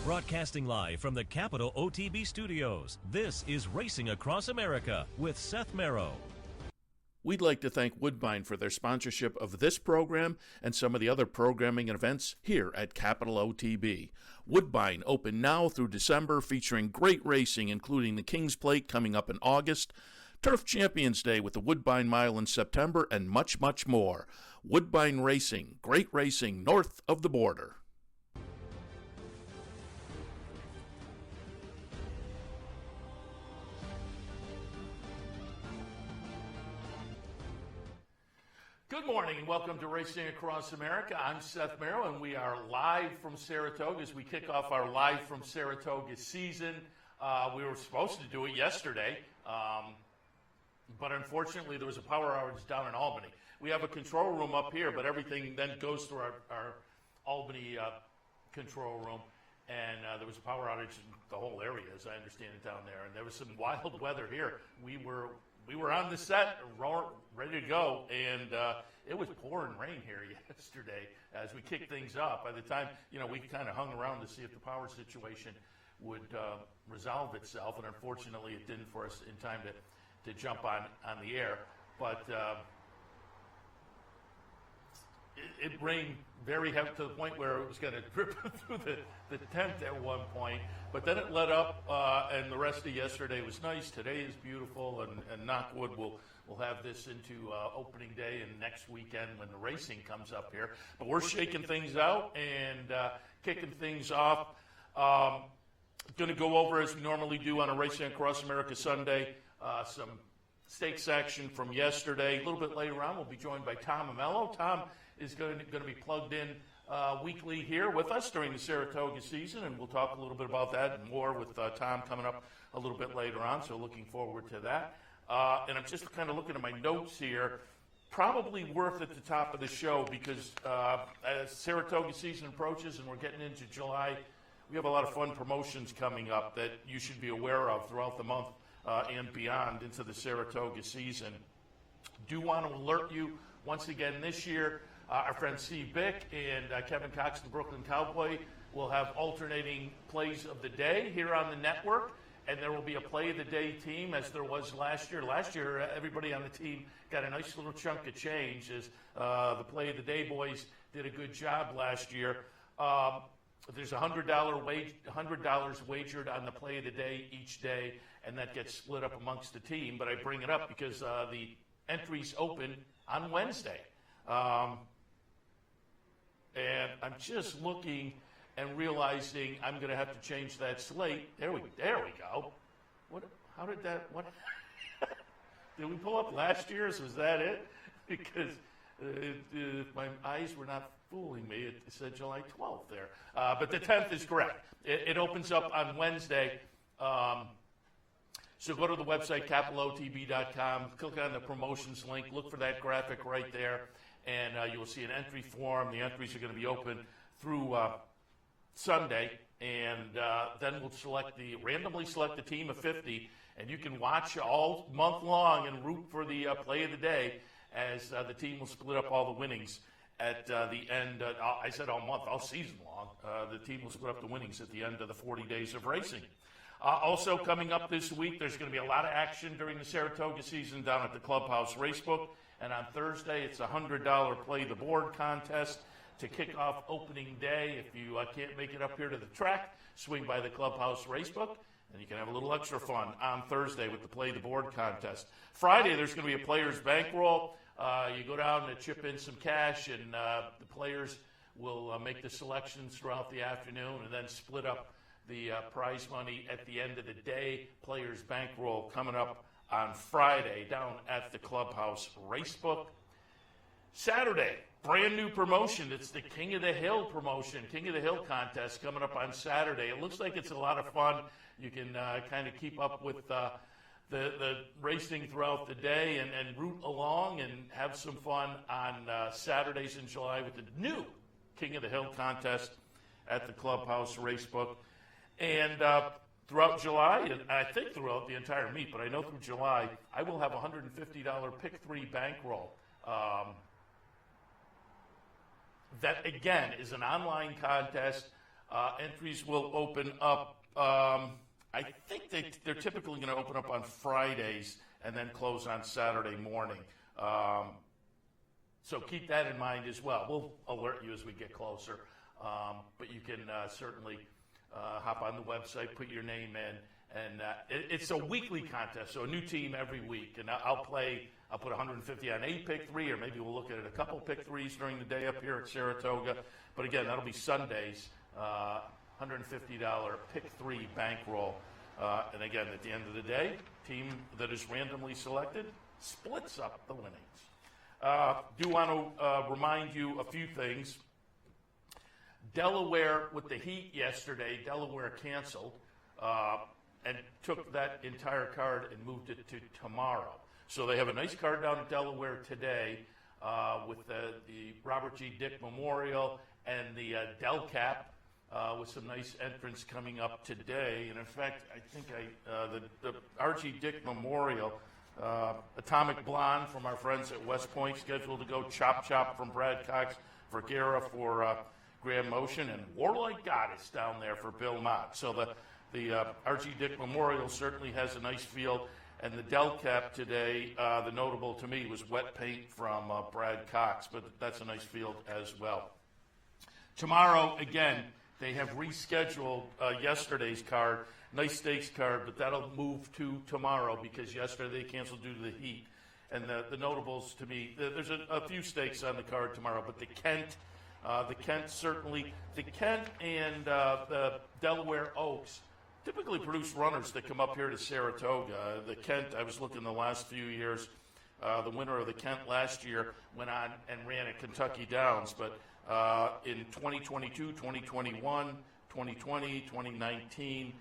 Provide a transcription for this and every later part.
Broadcasting live from the Capital OTB studios, this is Racing Across America with Seth Merrow. We'd like to thank Woodbine for their sponsorship of this program and some of the other programming and events here at Capital OTB. Woodbine open now through December, featuring great racing, including the King's Plate coming up in August, Turf Champions Day with the Woodbine Mile in September, and much, much more. Woodbine Racing, great racing north of the border. Good morning and welcome to Racing Across America. I'm Seth Merrow and we are live from Saratoga as we kick off our Live from Saratoga season. We were supposed to do it yesterday, but unfortunately there was a power outage down in Albany. We have a control room up here, but everything then goes through our Albany control room. And there was a power outage in the whole area, as I understand it, down there. And there was some wild weather here. We were on the set, ready to go, and it was pouring rain here yesterday as we kicked things off. By the time, we kind of hung around to see if the power situation would resolve itself, and unfortunately it didn't for us in time to jump on the air. But it rained very heavy to the point where it was going to drip through the tent at one point. But then it let up, and the rest of yesterday was nice. Today is beautiful, and knock wood, we'll have this into opening day and next weekend when the racing comes up here. But we're shaking things out and kicking things off. Going to go over, as we normally do on a Racing Across America Sunday, some stakes action from yesterday. A little bit later on, we'll be joined by Tom Ammello. Tom is going to be plugged in weekly here with us during the Saratoga season, and we'll talk a little bit about that and more with Tom coming up a little bit later on, so looking forward to that. And I'm just kind of looking at my notes here. Probably worth at the top of the show because as Saratoga season approaches and we're getting into July, we have a lot of fun promotions coming up that you should be aware of throughout the month and beyond into the Saratoga season. Do want to alert you once again this year, our friend Steve Bick and Kevin Cox, the Brooklyn Cowboy, will have alternating plays of the day here on the network, and there will be a play of the day team as there was last year. Last year, everybody on the team got a nice little chunk of change as the play of the day boys did a good job last year. There's $100 wagered on the play of the day each day, and that gets split up amongst the team. But I bring it up because the entries open on Wednesday. And I'm just looking and realizing I'm going to have to change that slate. There we go. How did that? What? Did we pull up last year's? Was that it? Because my eyes were not fooling me. It said July 12th there. But the 10th is correct. It opens up on Wednesday. So go to the website, capitalotb.com, click on the promotions link, look for that graphic right there, and you will see an entry form. The entries are going to be open through Sunday, and then we'll randomly select the team of 50, and you can watch all month long and root for the play of the day as the team will split up all the winnings at the end. I said all month, all season long. The team will split up the winnings at the end of the 40 days of racing. Also coming up this week, there's going to be a lot of action during the Saratoga season down at the Clubhouse Racebook. And on Thursday, it's a $100 play the board contest to kick off opening day. If you can't make it up here to the track, swing by the Clubhouse Racebook, and you can have a little extra fun on Thursday with the play the board contest. Friday, there's going to be a player's bankroll. You go down and chip in some cash, and the players will make the selections throughout the afternoon and then split up the prize money at the end of the day. Players bankroll coming up on Friday down at the Clubhouse Racebook. Saturday, brand new promotion. It's the King of the Hill promotion, King of the Hill contest coming up on Saturday. It looks like it's a lot of fun. You can kind of keep up with the racing throughout the day and root along and have some fun on Saturdays in July with the new King of the Hill contest at the Clubhouse Racebook. And throughout July, and I think throughout the entire meet, but I know through July, I will have a $150 pick three bankroll. That, again, is an online contest. Entries will open up, I think they're typically going to open up on Fridays and then close on Saturday morning. So keep that in mind as well. We'll alert you as we get closer. But you can certainly hop on the website, put your name in, and it's a weekly contest, so a new team every week. And I'll put 150 on a pick three, or maybe we'll look at a couple pick threes during the day up here at Saratoga. But again, that'll be Sundays, $150 pick three bankroll. And again, at the end of the day, team that is randomly selected splits up the winnings. Do want to remind you a few things. Delaware, with the heat yesterday, Delaware canceled and took that entire card and moved it to tomorrow. So they have a nice card down at Delaware today with the Robert G. Dick Memorial and the Del Cap with some nice entrants coming up today. And in fact, I think the R.G. Dick Memorial, Atomic Blonde from our friends at West Point, scheduled to go Chop Chop from Brad Cox, Vergara for Grand Motion, and Warlike Goddess down there for Belmont. So the R.G. Dick Memorial certainly has a nice field. And the Del Cap today, the notable to me was Wet Paint from Brad Cox, but that's a nice field as well. Tomorrow, again, they have rescheduled yesterday's card, nice stakes card, but that'll move to tomorrow because yesterday they canceled due to the heat. And the notables to me, there's a few stakes on the card tomorrow, but the Kent and the Delaware Oaks typically produce runners that come up here to Saratoga. The Kent, I was looking the last few years, the winner of the Kent last year went on and ran at Kentucky Downs, but in 2022, 2021, 2020, 2019,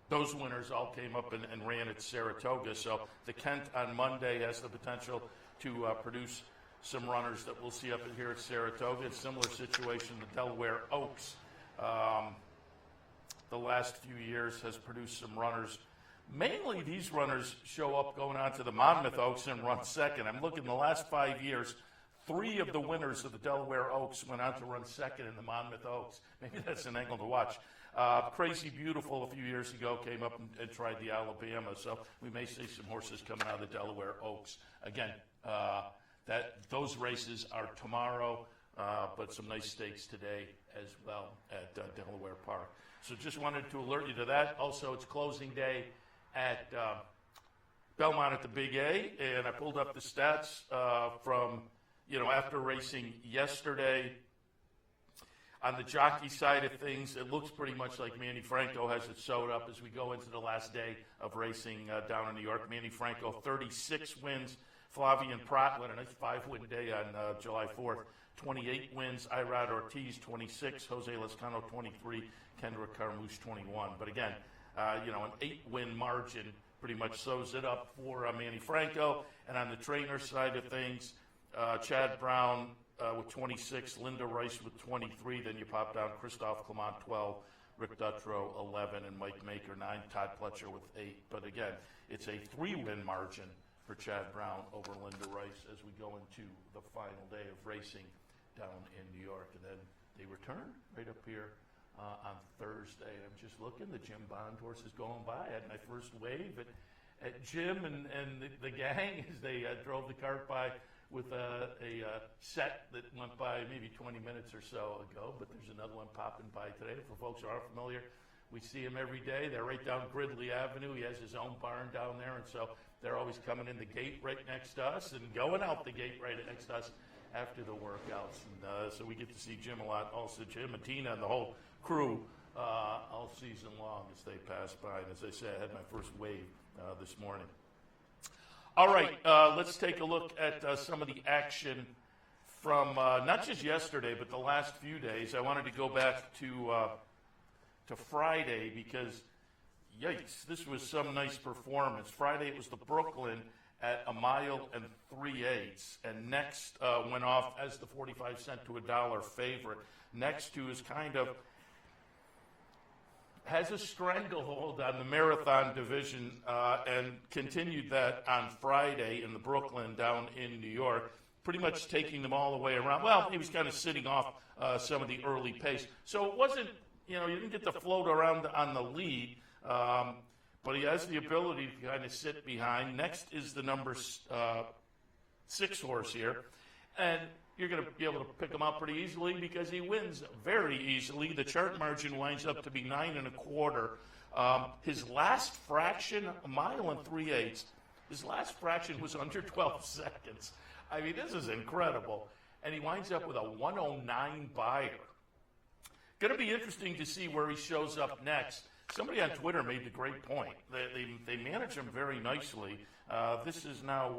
those winners all came up and ran at Saratoga. So the Kent on Monday has the potential to produce some runners that we'll see up here at Saratoga. A similar situation, the Delaware Oaks, the last few years has produced some runners. Mainly these runners show up going on to the Monmouth Oaks and run second. I'm looking the last 5 years, 3 of the winners of the Delaware Oaks went on to run second in the Monmouth Oaks. Maybe that's an angle to watch. Crazy Beautiful a few years ago came up and tried the Alabama, so we may see some horses coming out of the Delaware Oaks. Again, those races are tomorrow, but some nice stakes today as well at Delaware Park. So just wanted to alert you to that. Also, it's closing day at Belmont at the Big A, and I pulled up the stats from, after racing yesterday. On the jockey side of things, it looks pretty much like Manny Franco has it sewed up as we go into the last day of racing down in New York. Manny Franco, 36 wins. Flavian Prat had a nice 5-win day on July 4th. 28 wins. Irad Ortiz, 26. Jose Lescano, 23. Kendrick Carmouche, 21. But again, an 8-win margin pretty much sews it up for Manny Franco. And on the trainer side of things, Chad Brown with 26, Linda Rice with 23. Then you pop down Christophe Clement, 12. Rick Dutrow, 11. And Mike Maker, 9. Todd Pletcher with 8. But again, it's a 3-win margin for Chad Brown over Linda Rice as we go into the final day of racing down in New York. And then they return right up here on Thursday. I'm just looking, the Jim Bond horse is going by. I had my first wave at Jim and the gang as they drove the cart by with a set that went by maybe 20 minutes or so ago, but there's another one popping by today. For folks who aren't familiar, we see him every day. They're right down Gridley Avenue. He has his own barn down there, and so they're always coming in the gate right next to us and going out the gate right next to us after the workouts. And so we get to see Jim a lot. Also Jim and Tina and the whole crew all season long as they pass by. And as I said, I had my first wave this morning. All right, let's take a look at some of the action from not just yesterday, but the last few days. I wanted to go back to Friday because, yikes, this was some nice performance. Friday it was the Brooklyn at 1 mile and 3/8, and next went off as the 45-cent to $1 favorite. Next to is kind of has a stranglehold on the marathon division and continued that on Friday in the Brooklyn down in New York. pretty much taking them all the way around. Well, he was kind of sitting off some of the early pace. So it wasn't, you didn't get to float around on the lead, but he has the ability to kind of sit behind. Next is the number 6 horse here. And you're going to be able to pick him up pretty easily because he wins very easily. The chart margin winds up to be 9 1/4. His last fraction, 1 3/8. His last fraction was under 12 seconds. I mean, this is incredible. And he winds up with a 109 buyer. Going to be interesting to see where he shows up next. Somebody on Twitter made the great point. They manage him very nicely. This is now,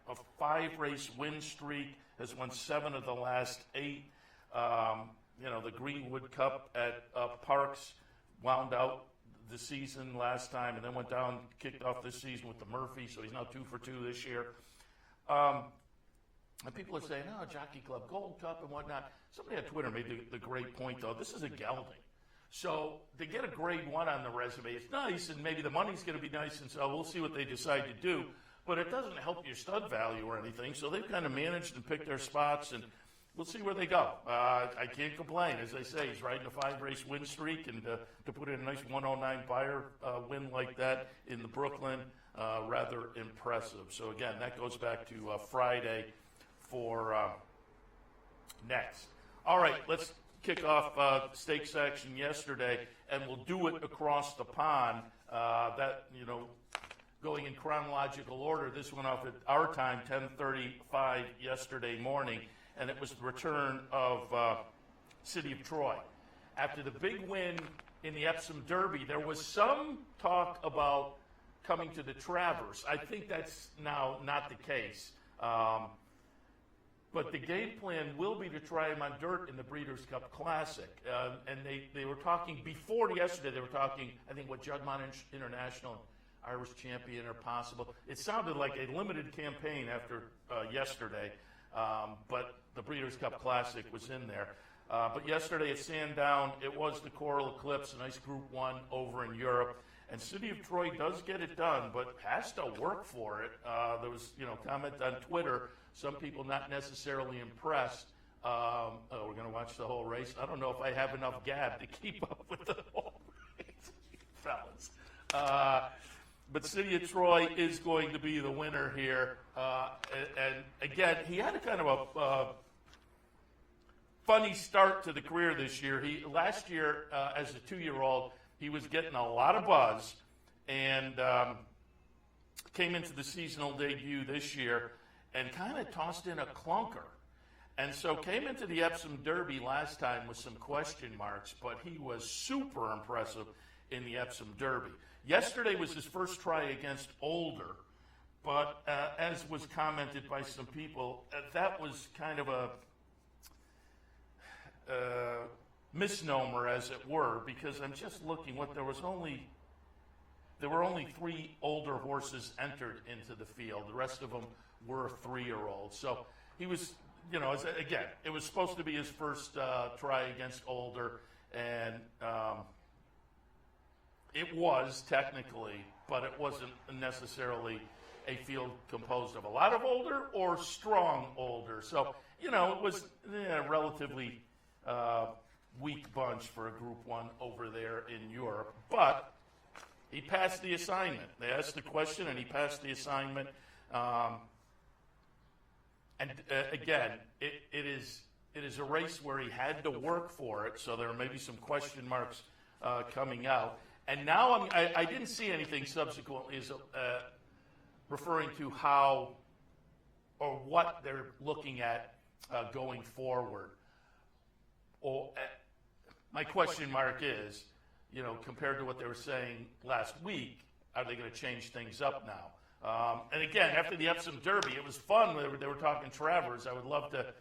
a 5-race win streak, has won 7 of the last 8. The Greenwood Cup at Parks wound out the season last time and then went down, kicked off this season with the Murphy, so he's now 2 for 2 this year. And people are saying, Jockey Club Gold Cup and whatnot. Somebody on Twitter made the great point, though. This is a gelding. So to get a grade 1 on the resume, it's nice, and maybe the money's going to be nice, and so we'll see what they decide to do. But it doesn't help your stud value or anything. So they've kind of managed and picked their spots, and we'll see where they go. I can't complain. As I say, he's riding a 5-race win streak, and to put in a nice 109 buyer win like that in the Brooklyn, rather impressive. So again, that goes back to Friday for next. All right, let's kick off stakes action yesterday, and we'll do it across the pond. Going in chronological order, this went off at our time, 10:35 yesterday morning, and it was the return of City of Troy. After the big win in the Epsom Derby, there was some talk about coming to the Travers. I think that's now not the case. But the game plan will be to try him on dirt in the Breeders' Cup Classic. And they were talking, before yesterday, they were talking, I think, what Juddmonte International, Irish champion are possible. It sounded like a limited campaign after yesterday, but the Breeders' Cup Classic was in there. But yesterday at Sandown, it was the Coral Eclipse, a nice Group 1 over in Europe. And City of Troy does get it done, but has to work for it. There was, comment on Twitter, some people not necessarily impressed. We're going to watch the whole race. I don't know if I have enough gab to keep up with the whole race, fellas. But City of Troy is going to be the winner here. And again, he had a kind of a funny start to the career this year. Last year, as a 2-year-old, he was getting a lot of buzz and came into the seasonal debut this year and kind of tossed in a clunker. And so came into the Epsom Derby last time with some question marks, but he was super impressive in the Epsom Derby. Yesterday was his first try against Older, but as was commented by some people, that was kind of a misnomer, as it were, because I'm just looking. There were only 3 older horses entered into the field. The rest of them were 3-year-olds. So he was, again, it was supposed to be his first try against Older, and it was technically, but it wasn't necessarily a field composed of a lot of older or strong older. So, it was a relatively weak bunch for a Group 1 over there in Europe. But he passed the assignment. They asked the question, and he passed the assignment. Again, it is a race where he had to work for it, so there may be some question marks coming out. And now I didn't see anything subsequently as referring to how or what they're looking at going forward. My question mark is, compared to what they were saying last week, are they going to change things up now? And again, after the Epsom Derby, it was fun. They were talking Travers. I would love to,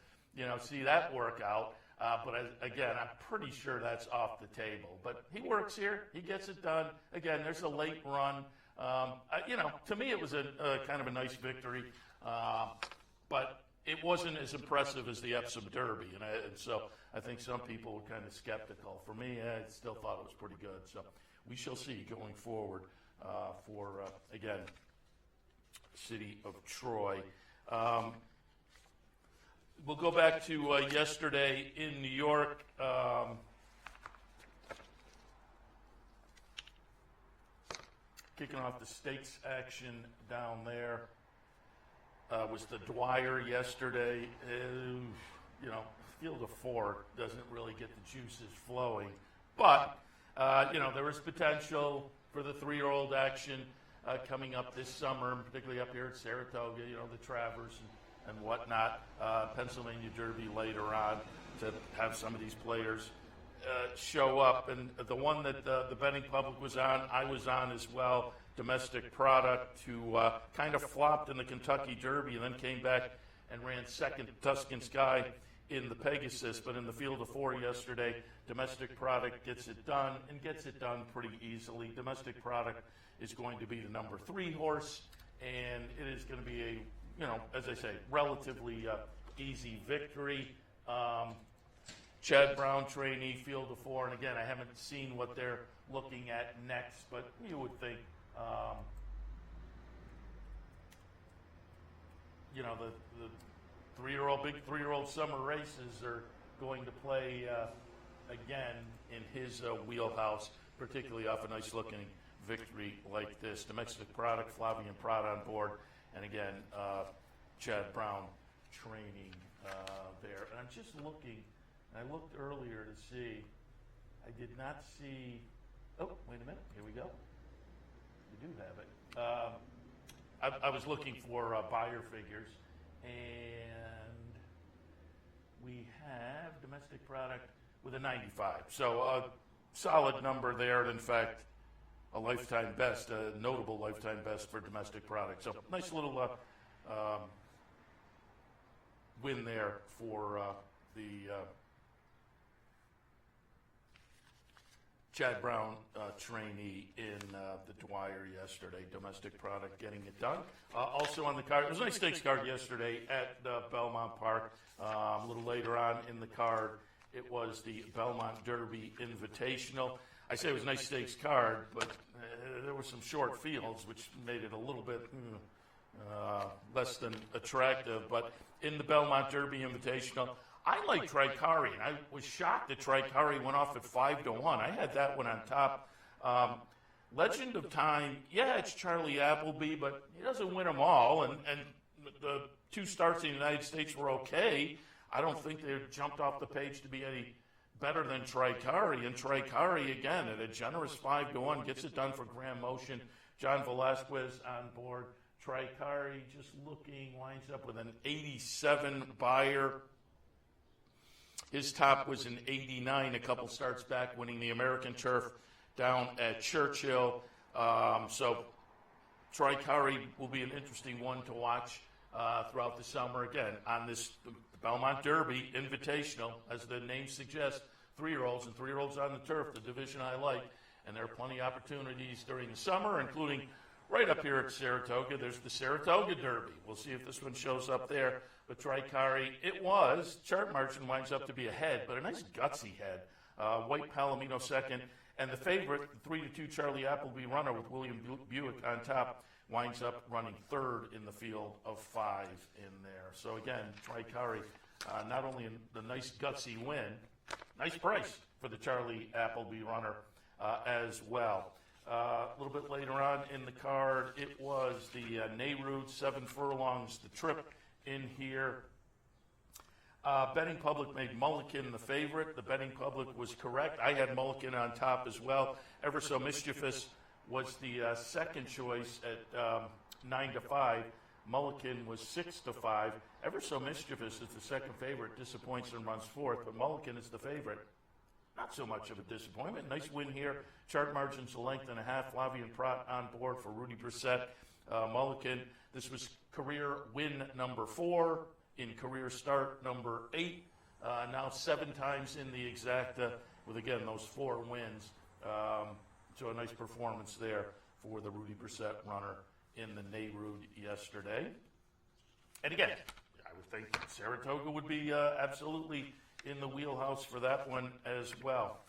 see that work out. But again, I'm pretty sure that's off the table. But he works here. He gets it done. Again, there's a late run. To me, it was a kind of a nice victory. But it wasn't as impressive as the Epsom Derby. And so I think some people were kind of skeptical. For me, I still thought it was pretty good. So we shall see going forward again, City of Troy. we'll go back to yesterday in New York. Kicking off the stakes action down there was the Dwyer yesterday. Field of 4 doesn't really get the juices flowing. But, there is potential for the 3-year-old action coming up this summer, particularly up here at Saratoga, the Travers and whatnot. Pennsylvania Derby later on to have some of these players show up. And the one that the betting public was on, I was on as well, Domestic Product, who kind of flopped in the Kentucky Derby and then came back and ran second to Tuscan Sky in the Pegasus. But in the Field of 4 yesterday, Domestic Product gets it done and gets it done pretty easily. Domestic Product is going to be the number 3 horse, and it is going to be a, as I say, relatively easy victory. Chad Brown trainee, Field of 4, and again, I haven't seen what they're looking at next, but you would think, the 3-year-old, big 3-year-old summer races are going to play again in his wheelhouse, particularly off a nice-looking victory like this. Domestic Product, Flavian Prat on board, and again, Chad Brown training there. And I'm just looking. I looked earlier to see. I did not see. Oh, wait a minute. Here we go. You do have it. I was looking for buyer figures, and we have Domestic Product with a 95. So a solid number there, and in fact, a lifetime best, a notable lifetime best for Domestic Product. So nice little win there for the Chad Brown trainee in the Dwyer yesterday. Domestic Product getting it done. Also on the card, it was a nice stakes card yesterday at Belmont Park. A little later on in the card, it was the Belmont Derby Invitational. I say it was a nice stakes card, but there were some short fields, which made it a little bit less than attractive. But in the Belmont Derby Invitational, I like Tricari, and I was shocked that Tricari went off at 5-1. I had that one on top. Legend of Time, yeah, it's Charlie Appleby, but he doesn't win them all. And the 2 starts in the United States were okay. I don't think they jumped off the page to be any better than Tricari. And Tricari, again, at a generous 5-1, gets it done for Grand Motion. John Velasquez on board. Tricari just looking, winds up with an 87 buyer. His top was an 89 a couple starts back, winning the American Turf down at Churchill. So Tricari will be an interesting one to watch throughout the summer. Again, on this Belmont Derby Invitational, as the name suggests, 3-year-olds and 3-year-olds on the turf, the division I like. And there are plenty of opportunities during the summer, including right up here at Saratoga. There's the Saratoga Derby. We'll see if this one shows up there. But Tricari, it was. Chart margin winds up to be ahead, but a nice gutsy head. White Palomino second. And the favorite, the 3-2 Charlie Appleby runner with William Buick on top, winds up running third in the field of 5 in there. So again, Tricari, not only the nice gutsy win, nice price for the Charlie Appleby runner as well. A little bit later on in the card, it was the Nehru 7 furlongs, the trip in here. Betting public made Mulligan the favorite. The betting public was correct. I had Mulligan on top as well. Ever So Mischievous was the second choice at 9-5. Mulligan was 6-5. Ever So Mischievous is the second favorite, disappoints and runs fourth, but Mulligan is the favorite. Not so much of a disappointment. Nice win here. Chart margins a length and a half. Flavian Prat on board for Rudy Brissett. Mulligan, this was career win number 4 in career start number 8. Now 7 times in the exacta with, again, those 4 wins. So a nice performance there for the Rudy Brissett runner in the Nehru yesterday. And again, I would think Saratoga would be absolutely in the wheelhouse for that one as well.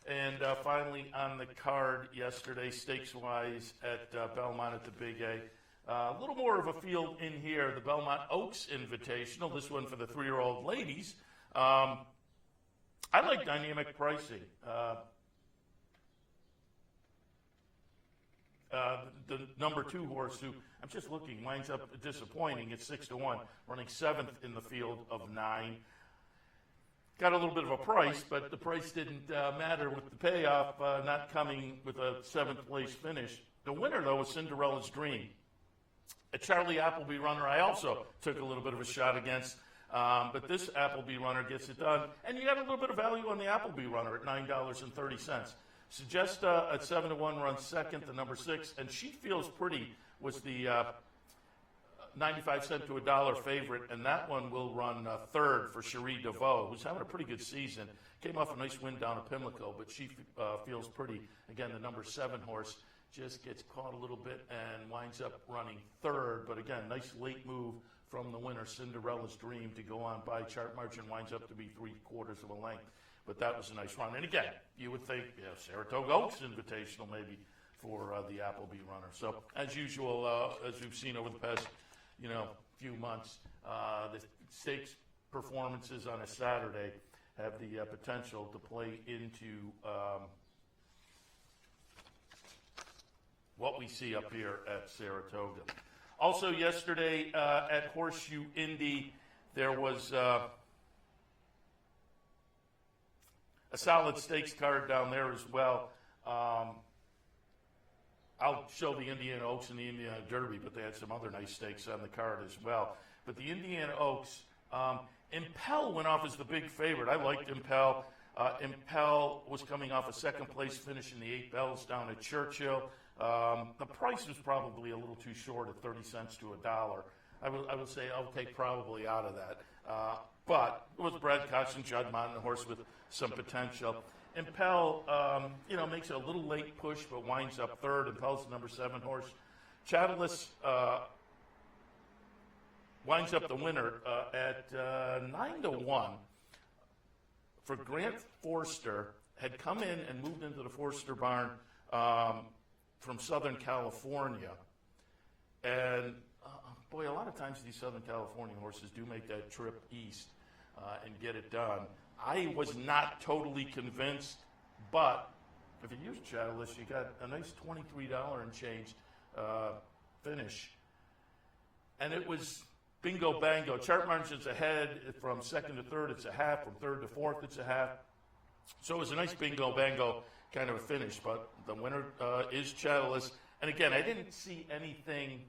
And finally on the card yesterday, stakes-wise at Belmont at the Big A, A little more of a field in here, the Belmont Oaks Invitational, this one for the 3-year-old ladies. I like dynamic pricing. The number 2 Horseshoe, I'm just looking, winds up disappointing. It's 6-1, running 7th in the field of 9. Got a little bit of a price, but the price didn't matter with the payoff not coming with a 7th place finish. The winner, though, was Cinderella's Dream. A Charlie Appleby runner I also took a little bit of a shot against, but this Appleby runner gets it done. And you got a little bit of value on the Appleby runner at $9.30. Suggesta at 7-1 runs second, the number 6, and She Feels Pretty was the 95 cent to $1 favorite, and that one will run third for Cherie DeVoe, who's having a pretty good season. Came off a nice win down at Pimlico, but She Feels Pretty, again, the number 7 horse, just gets caught a little bit and winds up running third. But again, nice late move from the winner, Cinderella's Dream, to go on by. Chart margin winds up to be 3/4 of a length. But that was a nice run. And again, you would think Saratoga Oaks Invitational maybe for the Appleby runner. So as usual, as we've seen over the past few months, the stakes performances on a Saturday have the potential to play into what we see up here at Saratoga. Also yesterday at Horseshoe Indy, there was a solid stakes card down there as well. I'll show the Indiana Oaks and the Indiana Derby, but they had some other nice stakes on the card as well. But the Indiana Oaks, Impel went off as the big favorite. I liked Impel. Impel was coming off a second-place finish in the 8 Bells down at Churchill. The price was probably a little too short at 30 cents to $1. I would say I'll take probably out of that. But it was Brad Cox and Judd Mont, a horse with some potential. Impel, makes a little late push, but winds up third. Impel's the number 7 horse. Chattelis winds up the winner at 9-1. For Grant Forster, had come in and moved into the Forster barn from Southern California. And, boy, a lot of times these Southern California horses do make that trip east and get it done. I was not totally convinced, but if you use Chattelis, you got a nice $23 and change finish. And it was bingo bango. Chart margins ahead from second to third, it's a half. From third to fourth, it's a half. So it was a nice bingo bango kind of a finish, but the winner is Chattelis. And again, I didn't see anything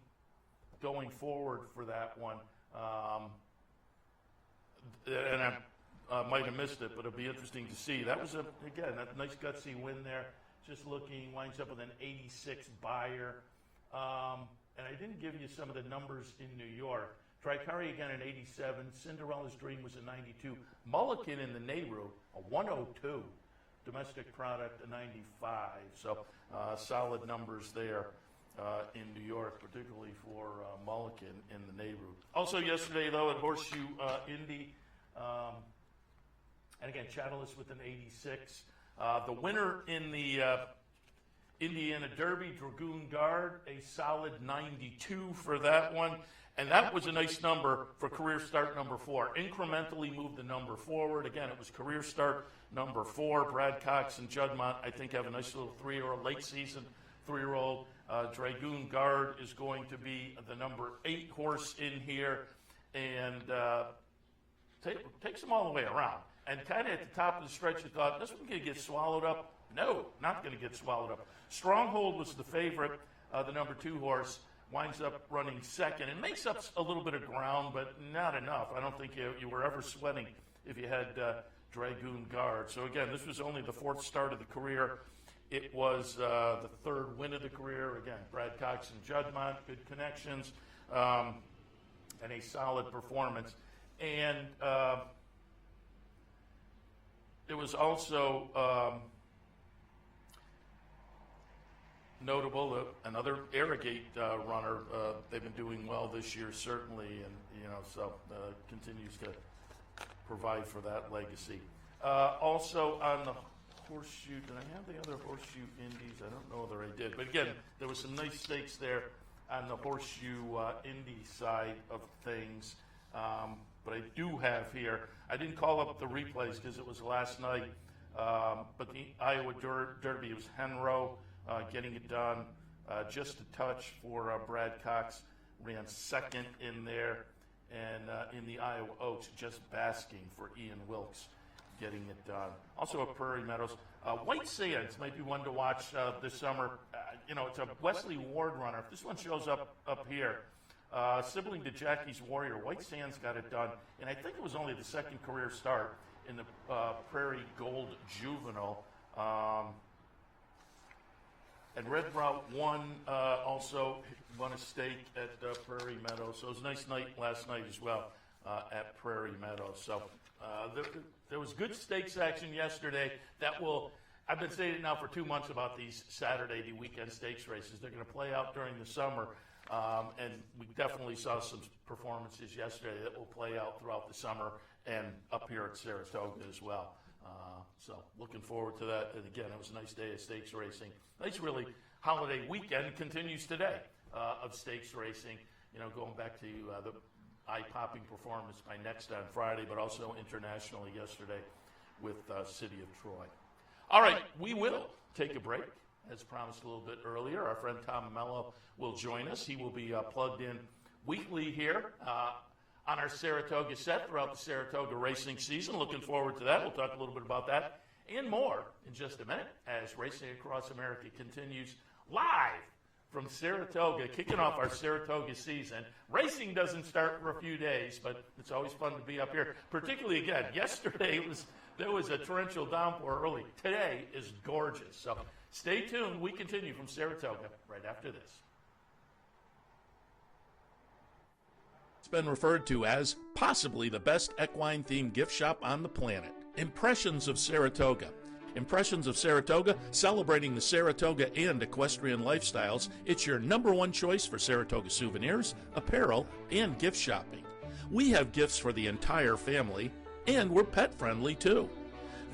going forward for that one. And I might have missed it, but it'll be interesting to see. That was, a nice gutsy win there. Just looking, winds up with an 86 buyer. And I didn't give you some of the numbers in New York. Tricari again at 87. Cinderella's Dream was a 92. Mulligan in the Nehru, a 102. Domestic product, a 95. So solid numbers there in New York, particularly for Mulligan in the Nehru. Also yesterday, though, at Horseshoe Indy, and again, Chattelis with an 86. The winner in the Indiana Derby, Dragoon Guard, a solid 92 for that one. And that was a nice number for career start number 4. Incrementally moved the number forward. Again, it was career start number 4. Brad Cox and Judd Mont, I think, have a nice little 3-year-old, late season 3-year-old. Dragoon Guard is going to be the number 8 horse in here. And takes them all the way around. And kind of at the top of the stretch, you thought, this one's going to get swallowed up. No, not going to get swallowed up. Stronghold was the favorite, the number 2 horse. Winds up running second and makes up a little bit of ground, but not enough. I don't think you were ever sweating if you had Dragoon Guard. So again, this was only the 4th start of the career. It was the 3rd win of the career. Again, Brad Cox and Judd Mont, good connections, and a solid performance. And it was also notable, another Arrogate runner. They've been doing well this year, certainly, and so continues to provide for that legacy. Also on the Horseshoe, did I have the other Horseshoe Indies? I don't know whether I did, but again, there was some nice stakes there on the Horseshoe Indy side of things. But I do have here, I didn't call up the replays because it was last night, but the Iowa Derby, it was Henro getting it done. Just a touch for Brad Cox, ran second in there. And in the Iowa Oaks, just basking for Ian Wilkes getting it done. Also at Prairie Meadows. White Sands might be one to watch this summer. It's a Wesley Ward runner. If this one shows up here, sibling to Jackie's Warrior, White Sands got it done. And I think it was only the second career start in the Prairie Gold Juvenile. And Red Route 1 also won a stake at Prairie Meadows. So it was a nice night last night as well at Prairie Meadows. So there was good stakes action yesterday. I've been saying it now for 2 months about these Saturday, the weekend stakes races. They're going to play out during the summer. And we definitely saw some performances yesterday that will play out throughout the summer and up here at Saratoga as well. So looking forward to that. And again, it was a nice day of stakes racing. Nice really holiday weekend continues today of stakes racing. Going back to the eye-popping performance by Next on Friday, but also internationally yesterday with City of Troy. All right, we will take a break. As promised a little bit earlier, our friend Tom Ammello will join us. He will be plugged in weekly here on our Saratoga set throughout the Saratoga racing season. Looking forward to that. We'll talk a little bit about that and more in just a minute as Racing Across America continues live from Saratoga, kicking off our Saratoga season. Racing doesn't start for a few days, but it's always fun to be up here. Particularly, again, yesterday there was a torrential downpour early. Today is gorgeous. So stay tuned. We continue from Saratoga right after this. Been referred to as possibly the best equine-themed gift shop on the planet. Impressions of Saratoga. Impressions of Saratoga, celebrating the Saratoga and equestrian lifestyles. It's your number one choice for Saratoga souvenirs, apparel, and gift shopping. We have gifts for the entire family, and we're pet-friendly too.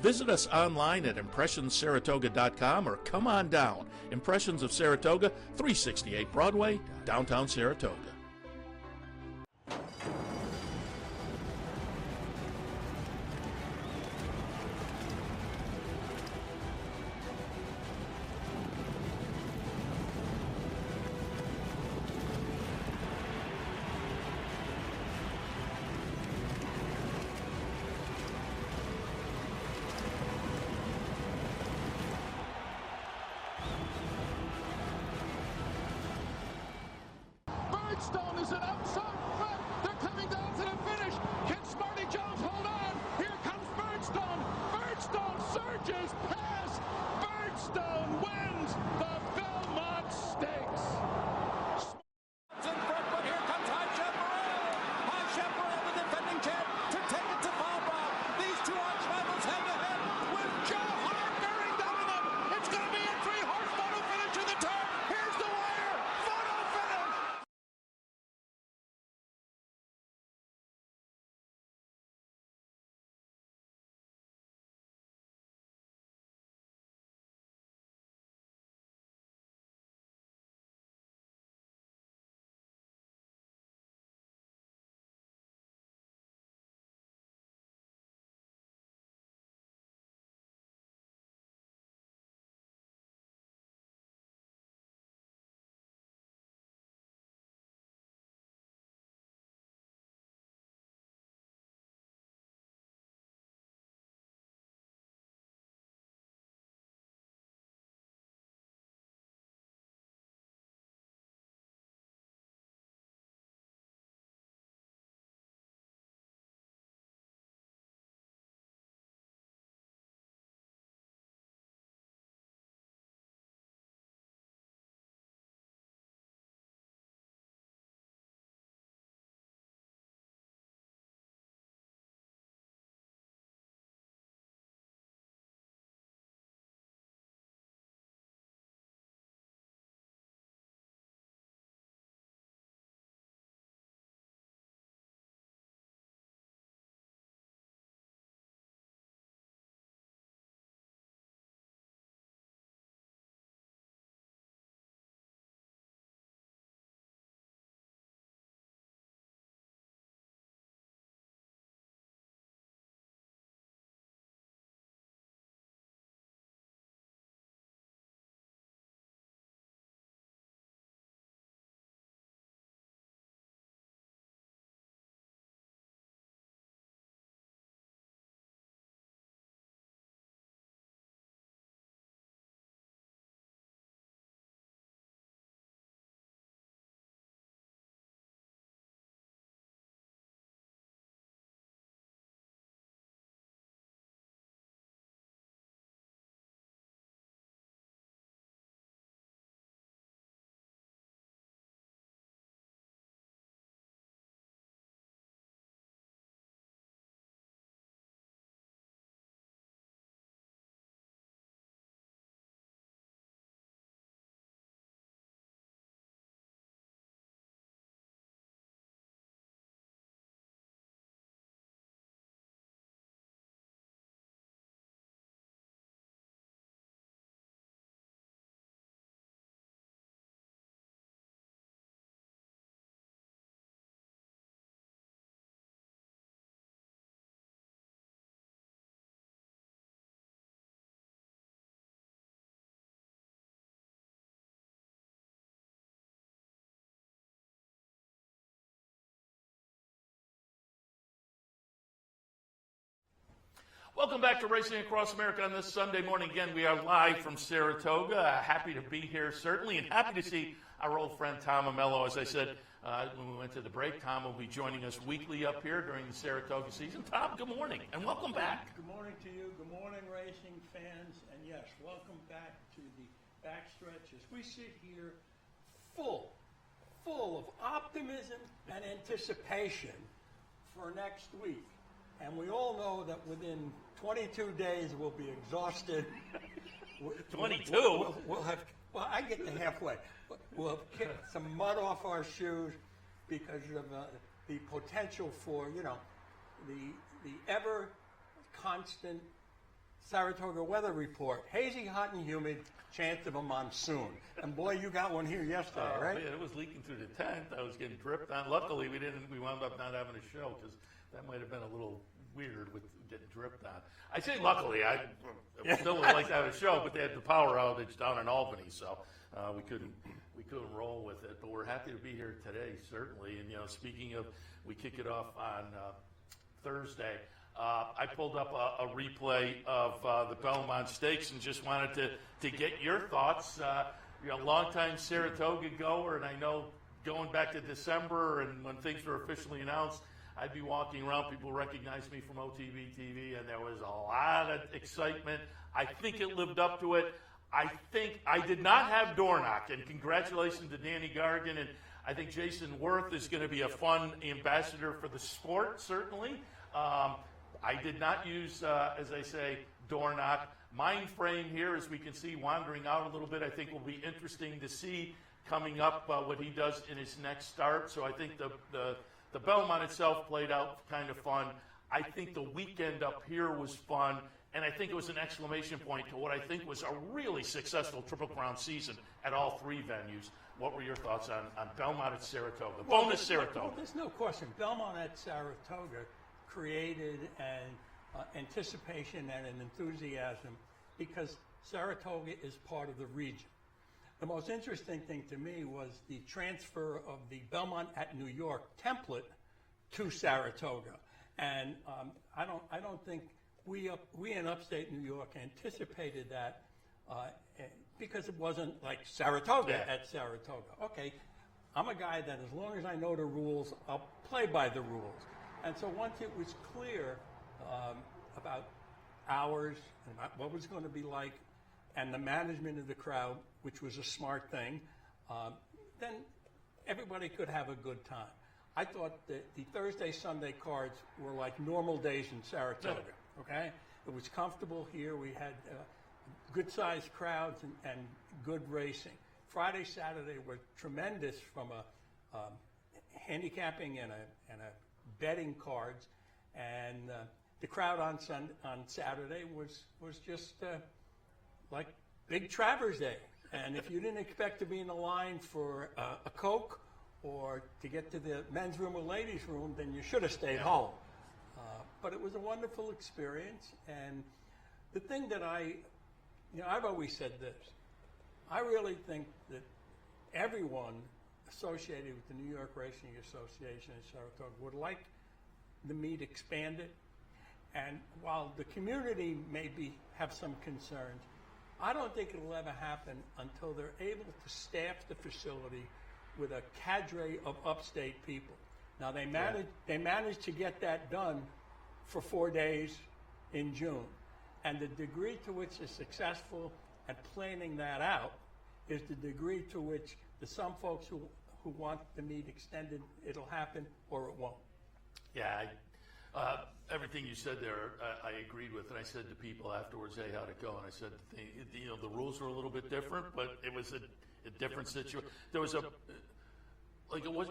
Visit us online at impressionssaratoga.com or come on down. Impressions of Saratoga, 368 Broadway, downtown Saratoga. Stone is an outside front. They're coming down to the finish. Can Smarty Jones hold on? Here comes Birdstone. Birdstone surges past. Birdstone wins the Belmont Stakes. In front, but here comes High Chaparral. High Chaparral, the defending champ, to take it to Falbrough. These two arch rivals head to head with Joe Hart bearing down on them. It's going to be a three-horse photo finish in the turn. Here's the wire. Photo finish. Welcome back to Racing Across America on this Sunday morning. Again, we are live from Saratoga. Happy to be here, certainly, and happy to see our old friend Tom Ammello. As I said when we went to the break, Tom will be joining us weekly up here during the Saratoga season. Tom, good morning, and welcome back. Good morning to you. Good morning, racing fans. And yes, welcome back to the backstretch as we sit here full of optimism and anticipation for next week. And we all know that within 22 days we'll be exhausted. 22? We'll have, well, I get to halfway. We'll have kicked some mud off our shoes because of the potential for, the ever constant Saratoga weather report. Hazy, hot, and humid, chance of a monsoon. And boy, you got one here yesterday, right? Man, it was leaking through the tent. I was getting dripped on. Luckily, we wound up not having a show because that might have been a little weird with getting dripped on. I say luckily, I still would like to have a show, but they had the power outage down in Albany, so we couldn't roll with it. But we're happy to be here today, certainly. And speaking of, we kick it off on Thursday. I pulled up a replay of the Belmont Stakes and just wanted to get your thoughts. You're a longtime Saratoga goer, and I know going back to December and when things were officially announced, I'd be walking around, people recognized me from OTB TV, and there was a lot of excitement. I think it lived up to it. I think I did not have Dornock, and congratulations to Danny Gargan, and I think Jason Worth is going to be a fun ambassador for the sport, certainly. I did not use, as I say, Dornock. Mind frame here, as we can see, wandering out a little bit, I think will be interesting to see coming up what he does in his next start. So I think the Belmont itself played out kind of fun. I think the weekend up here was fun, and I think it was an exclamation point to what I think was a really successful Triple Crown season at all three venues. What were your thoughts on Belmont at Saratoga? Bonus Saratoga. Well, there's no question. Belmont at Saratoga created an anticipation and an enthusiasm because Saratoga is part of the region. The most interesting thing to me was the transfer of the Belmont at New York template to Saratoga, and I don't think we in upstate New York anticipated that because it wasn't like Saratoga at Saratoga. Okay, I'm a guy that as long as I know the rules, I'll play by the rules. And so once it was clear about hours and what was going to be like, and the management of the crowd, which was a smart thing, then everybody could have a good time. I thought that the Thursday, Sunday cards were like normal days in Saratoga, okay? It was comfortable here. We had good-sized crowds and good racing. Friday, Saturday were tremendous from a handicapping and a betting cards, and the crowd on Saturday was just like Big Travers Day. And if you didn't expect to be in the line for a Coke or to get to the men's room or ladies' room, then you should have stayed home. But it was a wonderful experience. And the thing that I've always said this. I really think that everyone associated with the New York Racing Association in Saratoga would like the meet expanded. And while the community maybe have some concerns, I don't think it'll ever happen until they're able to staff the facility with a cadre of upstate people. Now they managed to get that done for 4 days in June. And the degree to which they're successful at planning that out is the degree to which some folks who want the meet extended, it'll happen or it won't. Yeah, everything you said there, I agreed with, and I said to people afterwards, "Hey, how'd it go?" And I said, the rules were a little bit different, but it was a different situation. There was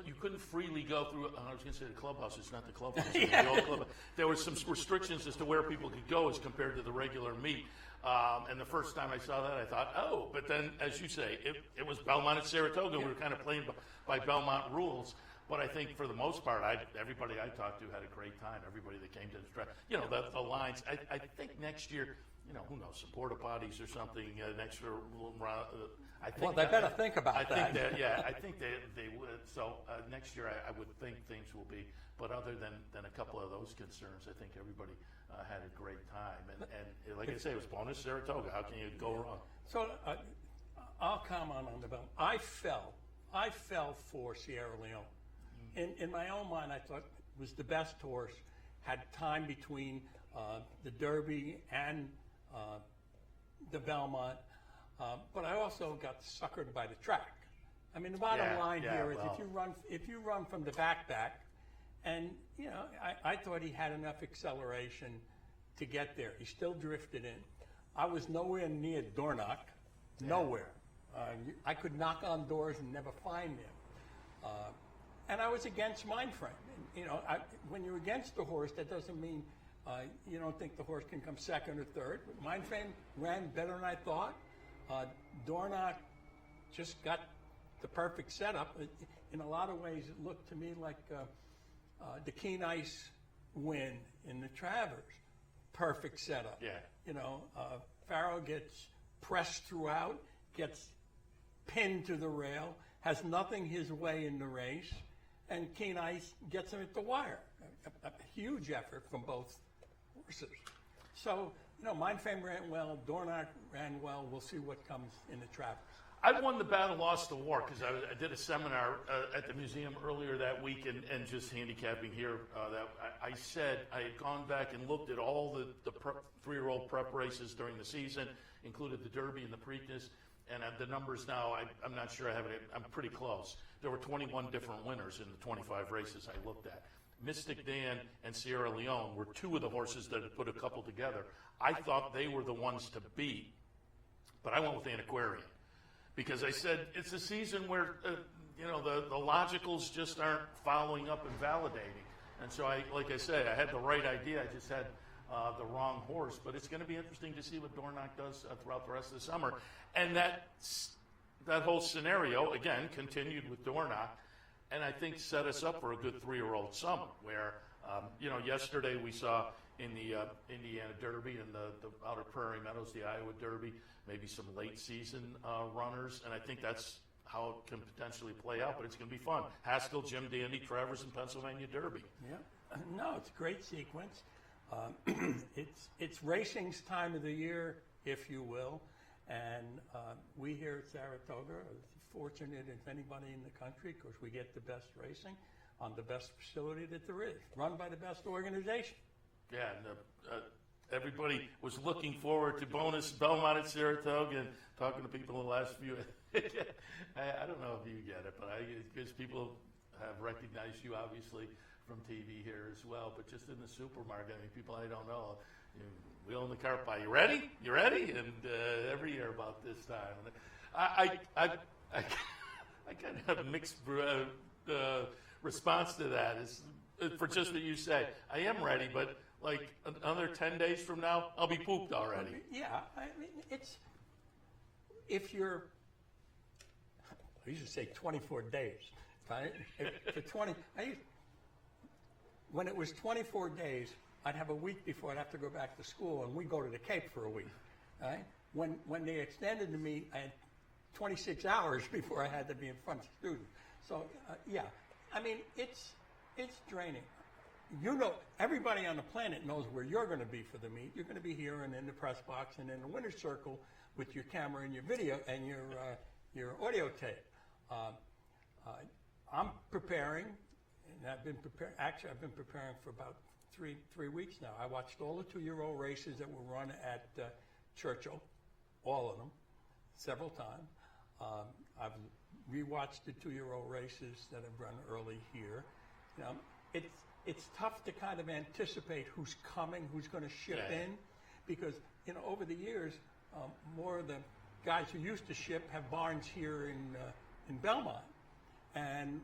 you couldn't freely go through. I was going to say the clubhouse. It's not the clubhouse. It's the old clubhouse. There was some restrictions as to where people could go as compared to the regular meet. And the first time I saw that, I thought, oh. But then, as you say, it was Belmont at Saratoga. We were kind of playing by Belmont rules. But I think for the most part, everybody I talked to had a great time. Everybody that came to the track, the lines. I think next year, who knows, some porta potties or something. Next year, I think. Well, they better think about that. I think they would. So next year, I would think things will be. But other than a couple of those concerns, I think everybody had a great time. Like I say, it was bonus Saratoga. How can you go wrong? So I'll comment on the Belmont. I fell for Sierra Leone. In my own mind, I thought it was the best horse, had time between the Derby and the Belmont, but I also got suckered by the track. I mean, the bottom line here is if you run from the back, and I thought he had enough acceleration to get there. He still drifted in. I was nowhere near Dornoch, nowhere. I could knock on doors and never find him. And I was against mind frame. When you're against the horse, that doesn't mean you don't think the horse can come second or third. Mind frame ran better than I thought. Dornoch just got the perfect setup. In a lot of ways, it looked to me like the Keen Ice win in the Travers. Perfect setup. Yeah. Farrow gets pressed throughout, gets pinned to the rail, has nothing his way in the race, and Keen Ice gets him at the wire. A huge effort from both horses. So, Mind Fame ran well, Dornoch ran well. We'll see what comes in the Travers. I won the battle, lost the war, because I did a seminar at the museum earlier that week and just handicapping here. That I said I had gone back and looked at all the 3-year-old prep races during the season, included the Derby and the Preakness, and the numbers now, I'm not sure I have it. I'm pretty close. There were 21 different winners in the 25 races I looked at. Mystic Dan and Sierra Leone were two of the horses that had put a couple together. I thought they were the ones to beat, but I went with Antiquarian. Because I said it's a season where, the logicals just aren't following up and validating. And so, like I said, I had the right idea. I just had the wrong horse. But it's going to be interesting to see what Dornoch does throughout the rest of the summer. And that whole scenario, again, continued with Dornoch. And I think set us up for a good 3-year-old summer where, yesterday we saw in the Indiana Derby and the Outer Prairie Meadows, the Iowa Derby, maybe some late season runners, and I think that's how it can potentially play out, but it's going to be fun. Haskell, Jim Dandy, Travers, and Pennsylvania Derby. Yeah, no, it's a great sequence. It's racing's time of the year, if you will, and we here at Saratoga are fortunate as anybody in the country because we get the best racing on the best facility that there is, run by the best organization. Yeah, and everybody was looking forward to bonus Belmont at Saratoga, and talking to people in the last few. I don't know if you get it, but because people have recognized you obviously from TV here as well, but just in the supermarket, people I don't know, wheeling the cart by. You ready? You ready? And every year about this time, I kind of have a mixed response to that. Is for just what you say. I am ready, but like another 10 days from now, I'll be pooped already. Yeah, it's if you're. I used to say 24 days. Right? When it was 24 days, I'd have a week before I'd have to go back to school, and we'd go to the Cape for a week. Right? When they extended to me, I had 26 hours before I had to be in front of students. So it's draining. Everybody on the planet knows where you're going to be for the meet. You're going to be here and in the press box and in the winner's circle with your camera and your video and your audio tape. I'm preparing, and I've been preparing. Actually, I've been preparing for about three weeks now. I watched all the 2-year-old races that were run at Churchill, all of them, several times. I've rewatched the 2-year-old races that have run early here. It's tough to kind of anticipate who's coming, who's going to ship in, because over the years, more of the guys who used to ship have barns here in Belmont, and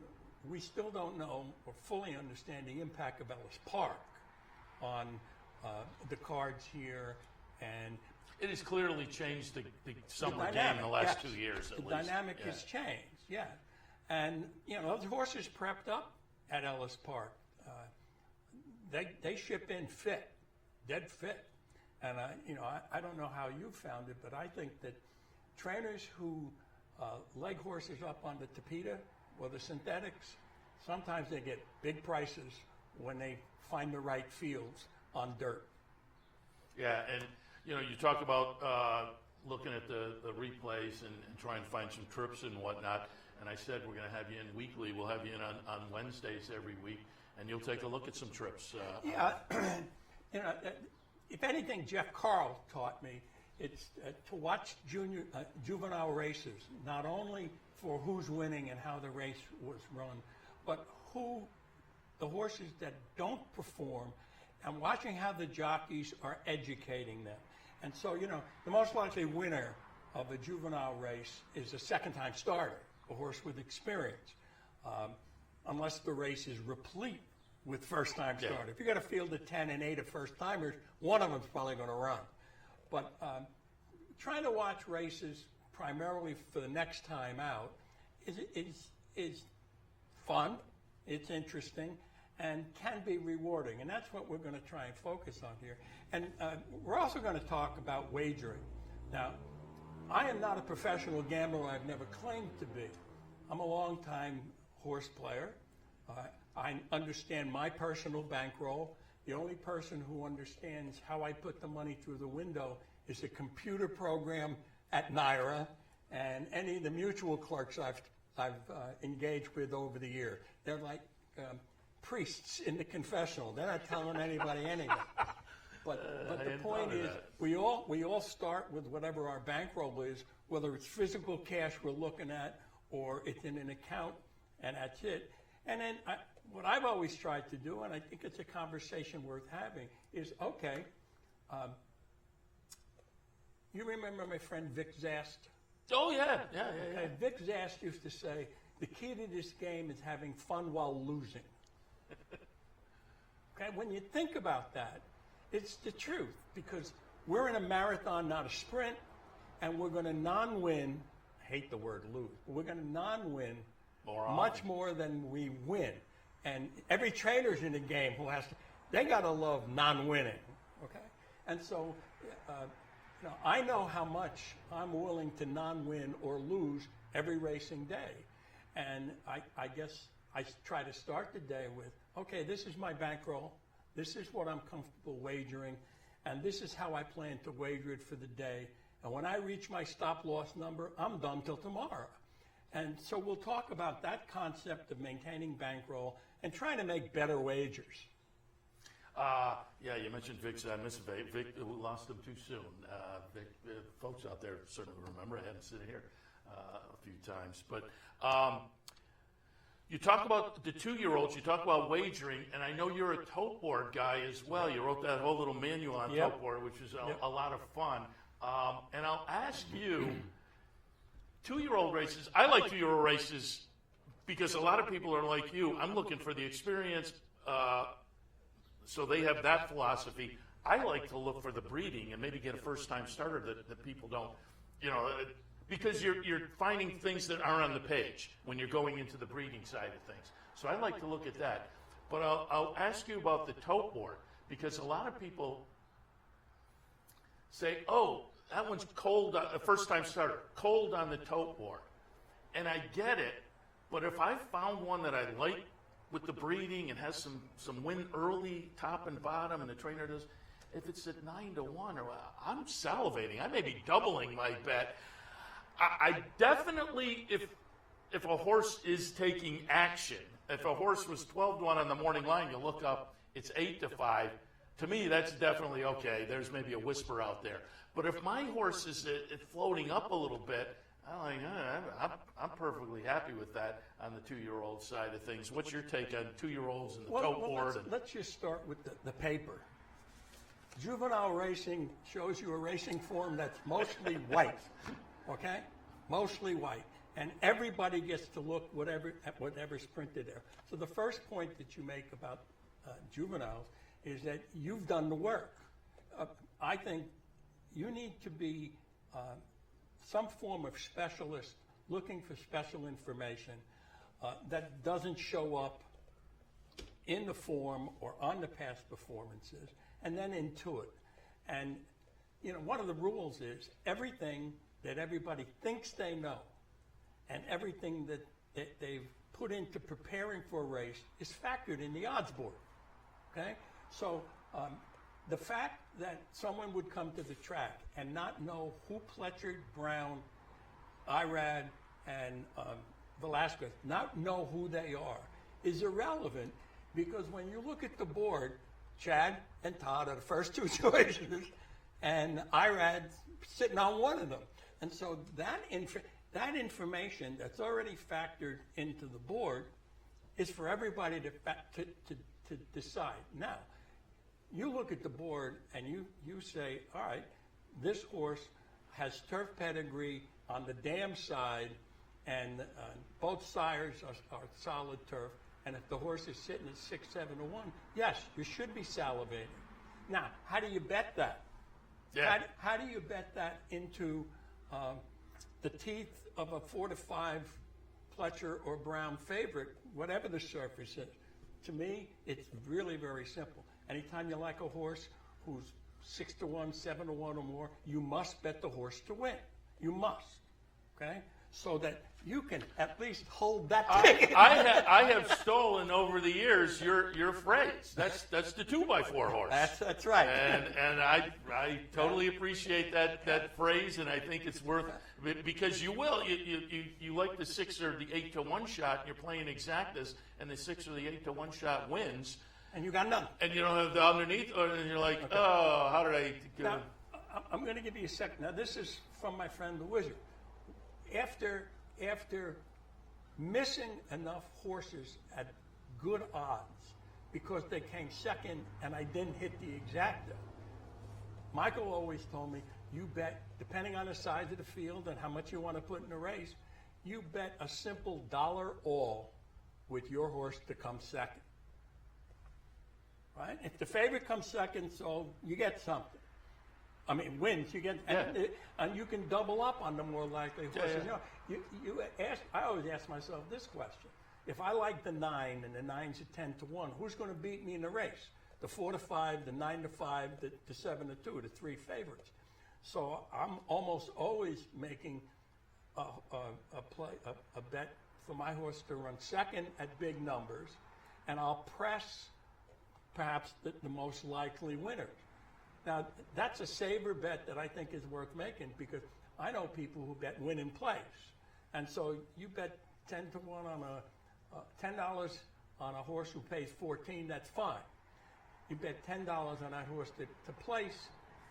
we still don't know or fully understand the impact of Ellis Park on the cards here, and it has clearly changed the summer game in the last 2 years. The dynamic has changed, and those horses prepped up at Ellis Park. They ship in fit, dead fit, and I don't know how you found it, but I think that trainers who leg horses up on the Tapeta or the synthetics, sometimes they get big prices when they find the right fields on dirt. Yeah, and You know, you talk about looking at the replays and trying to find some trips and whatnot. And I said we're going to have you in weekly. We'll have you in on Wednesdays every week, and you'll take a look at some trips. Yeah, you know, if anything, Jeff Carl taught me it's to watch juvenile races, not only for who's winning and how the race was run, but who the horses that don't perform, and watching how the jockeys are educating them. And so, you know, the most likely winner of a juvenile race is a second-time starter, a horse with experience, unless the race is replete with first-time starters. If you got a field of 10 and 8 of first-timers, one of them's probably going to run. But trying to watch races primarily for the next time out is fun, it's interesting, and can be rewarding. And that's what we're going to try and focus on here. And we're also going to talk about wagering. Now, I am not a professional gambler. I've never claimed to be. I'm a long-time horse player. I understand my personal bankroll. The only person who understands how I put the money through the window is a computer program at NYRA and any of the mutual clerks I've engaged with over the year. They're like priests in the confessional. They're not telling anybody anything. But the point is, we all start with whatever our bankroll is, whether it's physical cash we're looking at or it's in an account, and that's it. And then what I've always tried to do, and I think it's a conversation worth having, is, okay, you remember my friend Vic Zast? Oh, yeah. Okay, Vic Zast used to say, the key to this game is having fun while losing. Okay, when you think about that, it's the truth, because we're in a marathon, not a sprint, and we're going to non-win, I hate the word lose, but we're going to non-win much more than we win. And every trainer's in the game who has to, they got to love non-winning, okay? And so, you know, I know how much I'm willing to non-win or lose every racing day. And I guess I try to start the day with, okay, this is my bankroll. This is what I'm comfortable wagering, and this is how I plan to wager it for the day. And when I reach my stop-loss number, I'm done till tomorrow. And so we'll talk about that concept of maintaining bankroll and trying to make better wagers. Yeah, you mentioned Vic. I miss Vic. Vic lost him too soon. Vic, folks out there certainly remember. I haven't sitting here a few times. But you talk about the 2-year-olds, you talk about wagering, and I know you're a tote board guy as well. You wrote that whole little manual on tote board, which is a lot of fun. And I'll ask you, 2-year-old races, I like 2-year-old races because a lot of people are like you. I'm looking for the experience, so they have that philosophy. I like to look for the breeding and maybe get a first-time starter that people don't, you know, because you're finding things that aren't on the page when you're going into the breeding side of things. So I like to look at that. But I'll ask you about the tote board, because a lot of people say, oh, that one's cold, a first-time starter, cold on the tote board. And I get it, but if I found one that I like with the breeding and has some win early, top and bottom, and the trainer does, if it's at 9-1, or I'm salivating. I may be doubling my bet. I definitely, if a horse is taking action, if a horse was 12-1 on the morning line, you look up, it's 8-5. To me, that's definitely okay. There's maybe a whisper out there. But if my horse is floating up a little bit, I'm perfectly happy with that on the 2-year-old side of things. What's your take on 2-year-olds and the tote board? Let's just start with the paper. Juvenile racing shows you a racing form that's mostly white, okay? Mostly white. And everybody gets to look at whatever's printed there. So the first point that you make about juveniles is that you've done the work. I think you need to be some form of specialist looking for special information that doesn't show up in the form or on the past performances, and then into it. And, you know, one of the rules is everything that everybody thinks they know and everything that they've put into preparing for a race is factored in the odds board, okay? So the fact that someone would come to the track and not know who Pletcher, Brown, Irad, and Velasquez, not know who they are, is irrelevant, because when you look at the board, Chad and Todd are the first two choices, and Irad's sitting on one of them. And so that information that's already factored into the board is for everybody to decide. Now, you look at the board and you say, all right, this horse has turf pedigree on the dam side, and both sires are solid turf. And if the horse is sitting at 6-7 to 1, yes, you should be salivating. Now, how do you bet that? Yeah. How do you bet that into the teeth of a 4-5 Pletcher or Brown favorite, whatever the surface is? To me, it's really very simple. Anytime you like a horse who's 6 to 1, 7 to 1 or more, you must bet the horse to win. You must, okay? So that you can at least hold that ticket. I have stolen over the years your phrase. That's the 2x4 horse. That's right. And I totally appreciate that phrase, and I think it's worth, because you like the 6 or the 8 to 1 shot, and you're playing exactas, and the 6 or the 8 to 1 shot wins. And you got none. And you don't have the underneath, and you're like, okay. Oh, how did I go? Now, I'm going to give you a second. Now, this is from my friend the Wizard. After missing enough horses at good odds because they came second and I didn't hit the exacta, Michael always told me, you bet, depending on the size of the field and how much you want to put in the race, you bet a simple $1 all with your horse to come second. Right? If the favorite comes second, so you get something. I mean, wins, you get, and you can double up on the more likely horses. Yeah. You ask, I always ask myself this question. If I like the 9 and the 9's at 10 to 1, who's going to beat me in the race? The 4 to 5, the 9 to 5, the 7 to 2, the 3 favorites. So I'm almost always making a bet for my horse to run second at big numbers, and I'll press perhaps the most likely winners. Now, that's a saver bet that I think is worth making, because I know people who bet win in place. And so you bet 10 to 1 on $10 on a horse who pays 14, that's fine. You bet $10 on that horse to place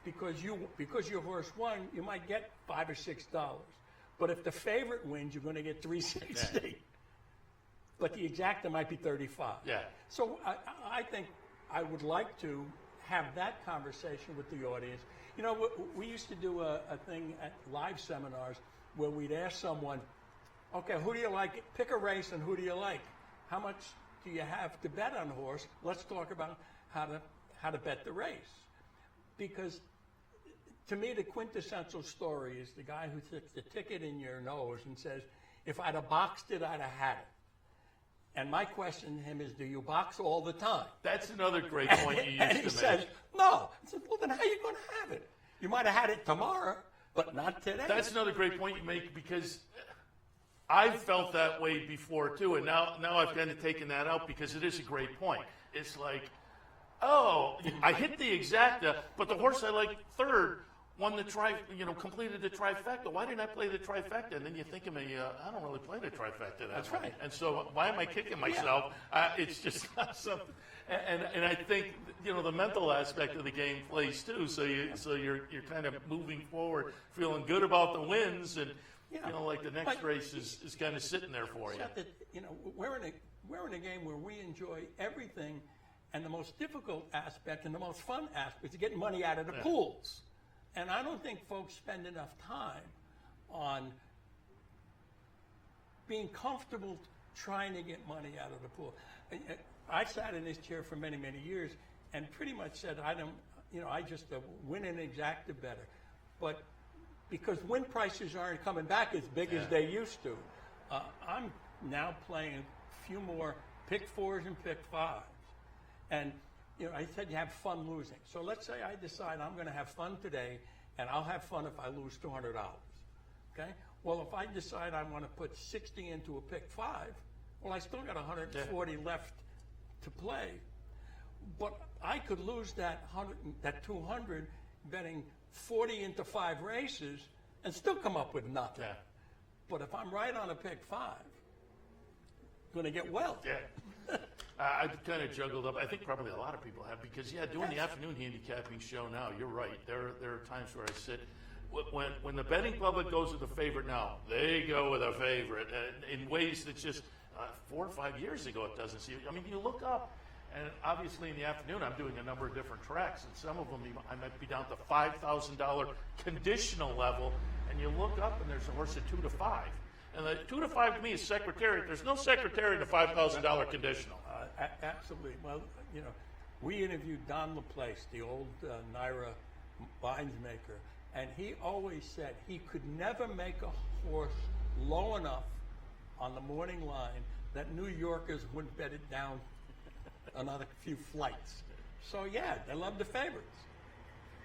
because your horse won, you might get $5 or $6. But if the favorite wins, you're going to get $360. Yeah. But the exacta might be $35. Yeah. So I think I would like to have that conversation with the audience. You know, we used to do a thing at live seminars where we'd ask someone, okay, who do you like? Pick a race and who do you like? How much do you have to bet on a horse? Let's talk about how to bet the race. Because to me, the quintessential story is the guy who sticks the ticket in your nose and says, if I'd have boxed it, I'd have had it. And my question to him is, do you box all the time? That's another great point you used to make. And he says, no. I said, well, then how are you going to have it? You might have had it tomorrow, but not today. That's another great point you make, because I've felt that way before, too. And now I've kind of taken that out, because it is a great point. It's like, oh, I hit the exacta, but the horse I like third won the completed the trifecta. Why didn't I play the trifecta? And then you think of me, I don't really play the trifecta. That's right. And so why am I kicking myself? It's just not something. And I think the mental aspect of the game plays too. So you're kind of moving forward, feeling good about the wins, and like the next race is kind of sitting there for you. That, we're in a game where we enjoy everything, and the most difficult aspect and the most fun aspect is getting money out of the pools. And I don't think folks spend enough time on being comfortable trying to get money out of the pool. I sat in this chair for many, many years and pretty much said, I just win an exacta better. But because win prices aren't coming back as big as they used to, I'm now playing a few more pick 4s and pick 5s. And I said you have fun losing. So let's say I decide I'm going to have fun today, and I'll have fun if I lose $200. Okay? Well, if I decide I want to put 60 into a pick 5, well, I still got 140 left to play. But I could lose that 200 betting 40 into 5 races and still come up with nothing. Yeah. But if I'm right on a pick 5, I'm going to get well. Yeah. I've kind of juggled up. I think probably a lot of people have because, doing the afternoon handicapping show now, you're right. There are times where I sit. When the betting public goes with a favorite now, they go with a favorite in ways that just 4 or 5 years ago it doesn't seem. I mean, you look up, and obviously in the afternoon I'm doing a number of different tracks, and some of them I might be down to $5,000 conditional level, and you look up and there's a horse at 2 to 5. And the 2 to 5 to me is Secretariat. There's no Secretariat in a $5,000 conditional. Absolutely. Well, we interviewed Don LaPlace, the old Naira vines maker, and he always said he could never make a horse low enough on the morning line that New Yorkers wouldn't bet it down another few flights. So, they love the favorites.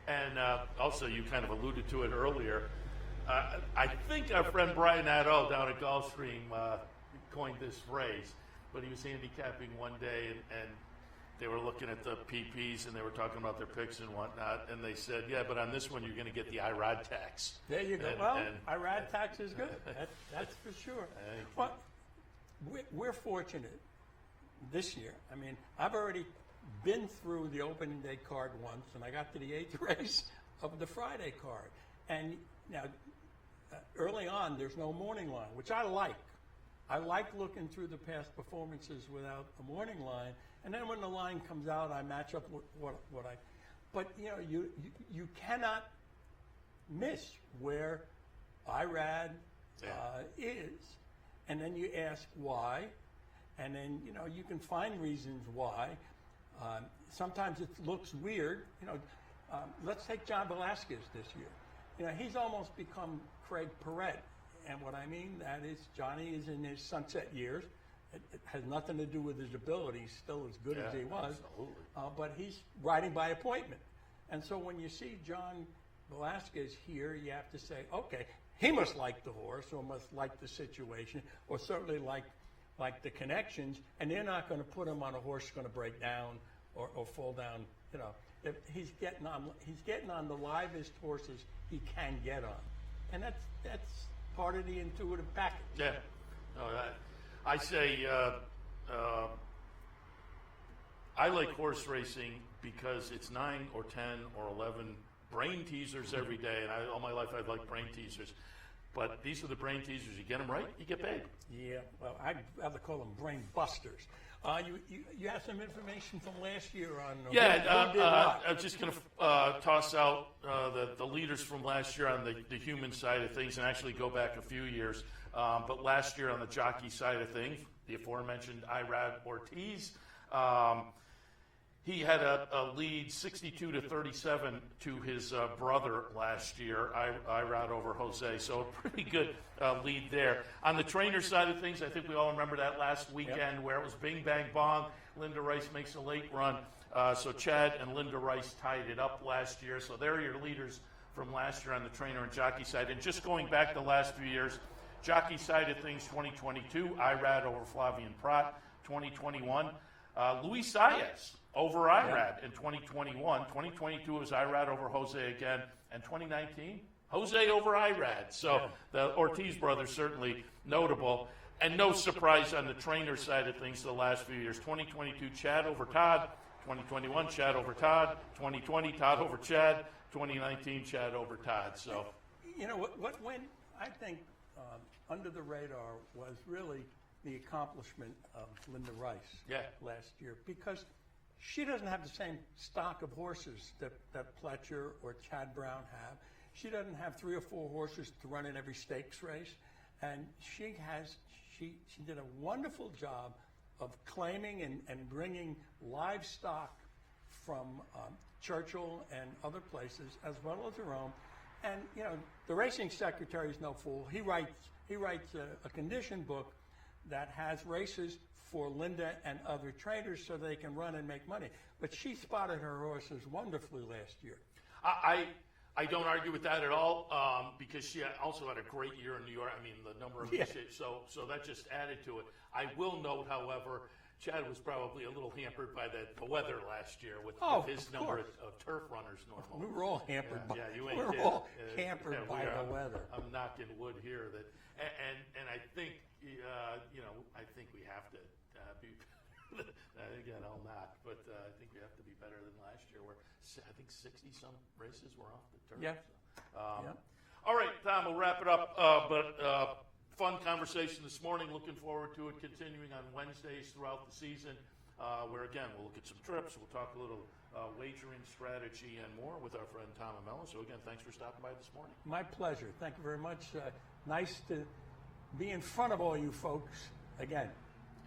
And also, you kind of alluded to it earlier. I think our friend Brian Nadeau down at Gulfstream coined this phrase, but he was handicapping one day, and they were looking at the PPs, and they were talking about their picks and whatnot, and they said, but on this one, you're going to get the IRAD tax. There you go. IRAD tax is good. That's for sure. Well, we're fortunate this year. I mean, I've already been through the opening day card once, and I got to the 8th race of the Friday card. And now, early on, there's no morning line, which I like. I like looking through the past performances without a morning line, and then when the line comes out, I match up with what I. But you cannot miss where IRAD is, and then you ask why, and then you can find reasons why. Sometimes it looks weird. Let's take John Velasquez this year. He's almost become Craig Perret. And what I mean, that is, Johnny is in his sunset years. It has nothing to do with his ability. He's still as good as he was. But he's riding by appointment. And so when you see John Velasquez here, you have to say, okay, he must like the horse or must like the situation or certainly like the connections. And they're not going to put him on a horse that's going to break down or fall down. If he's getting on the livest horses he can get on. And that's part of the intuitive package. Yeah. No, I say I like horse racing because it's 9 or 10 or 11 brain teasers every day. And all my life I've liked brain teasers. But these are the brain teasers. You get them right, you get paid. Yeah, well, I'd rather call them brain busters. You have some information from last year on who did what? I'm just going to toss out the leaders from last year on the human side of things and actually go back a few years. But last year on the jockey side of things, the aforementioned Irad Ortiz, he had a lead 62 to 37 to his brother last year, Irad over Jose. So a pretty good lead there. On the trainer side of things, I think we all remember that last weekend where it was bing, bang, bong. Linda Rice makes a late run. So Chad and Linda Rice tied it up last year. So they're your leaders from last year on the trainer and jockey side. And just going back the last few years, jockey side of things, 2022, Irad over Flavian Prat. 2021, Luis Saez over Irad in 2021. 2022 was Irad over Jose again. And 2019, Jose over Irad. So the Ortiz brothers certainly notable. And no surprise on the trainer side of things the last few years. 2022, Chad over Todd. 2021, Chad over Todd. 2020, Todd over Chad. 2019, Chad over Todd. So, what went, I think, under the radar was really the accomplishment of Linda Rice last year, because she doesn't have the same stock of horses that Pletcher or Chad Brown have. She doesn't have 3 or 4 horses to run in every stakes race, and she did a wonderful job of claiming and bringing livestock from Churchill and other places, as well as her own. And the racing secretary is no fool. He writes a condition book that has races for Linda and other trainers so they can run and make money. But she spotted her horses wonderfully last year. I don't argue with that at all, because she also had a great year in New York. I mean, the number of so that just added to it. I will note, however, Chad was probably a little hampered by the weather last year with his number of turf runners normally. We were all hampered by you ain't we were kidding. all hampered by the weather. I'm knocking wood here and I think I think we have to be. Again, I'll knock, but I think we have to be better than last year. Where I think 60 some races were off the turf. Yeah. So. All right, Tom, we'll wrap it up. Fun conversation this morning. Looking forward to it continuing on Wednesdays throughout the season, where, again, we'll look at some trips. We'll talk a little wagering strategy and more with our friend Tom Ammello. So, again, thanks for stopping by this morning. My pleasure. Thank you very much. Nice to be in front of all you folks again.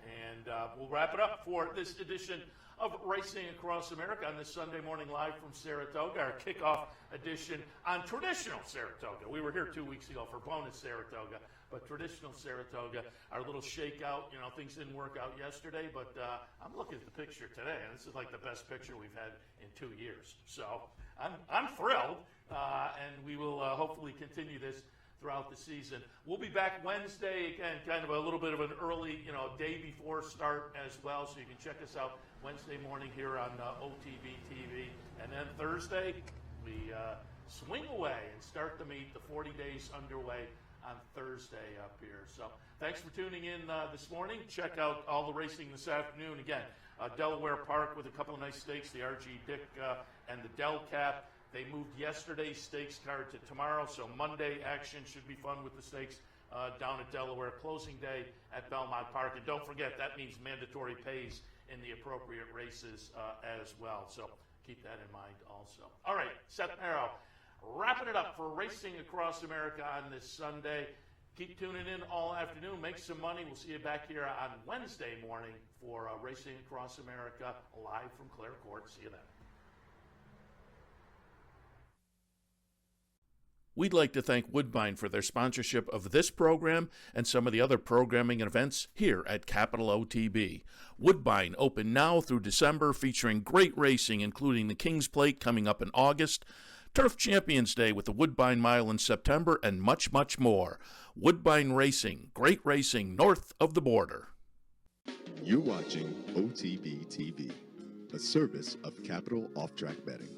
And we'll wrap it up for this edition of Racing Across America on this Sunday morning live from Saratoga, our kickoff edition on traditional Saratoga. We were here 2 weeks ago for bonus Saratoga, but traditional Saratoga, our little shakeout. Things didn't work out yesterday, but I'm looking at the picture today, and this is like the best picture we've had in 2 years. So I'm thrilled, and we will hopefully continue this throughout the season. We'll be back Wednesday, again, kind of a little bit of an early, day before start as well, so you can check us out Wednesday morning here on OTB TV. And then Thursday, we swing away and start to meet the 40 days underway on Thursday up here. So thanks for tuning in this morning. Check out all the racing this afternoon. Again, Delaware Park with a couple of nice stakes, the R.G. Dick and the Del Cap. They moved yesterday's stakes card to tomorrow, so Monday action should be fun with the stakes down at Delaware. Closing day at Belmont Park. And don't forget, that means mandatory pays in the appropriate races as well. So keep that in mind also. All right, Seth Merrow, wrapping it up for Racing Across America on this Sunday. Keep tuning in all afternoon. Make some money. We'll see you back here on Wednesday morning for Racing Across America live from Clare Court. See you then. We'd like to thank Woodbine for their sponsorship of this program and some of the other programming and events here at Capital OTB. Woodbine open now through December, featuring great racing, including the King's Plate coming up in August, Turf Champions Day with the Woodbine Mile in September, and much, much more. Woodbine Racing, great racing north of the border. You're watching OTB TV, a service of Capital Off-Track Betting.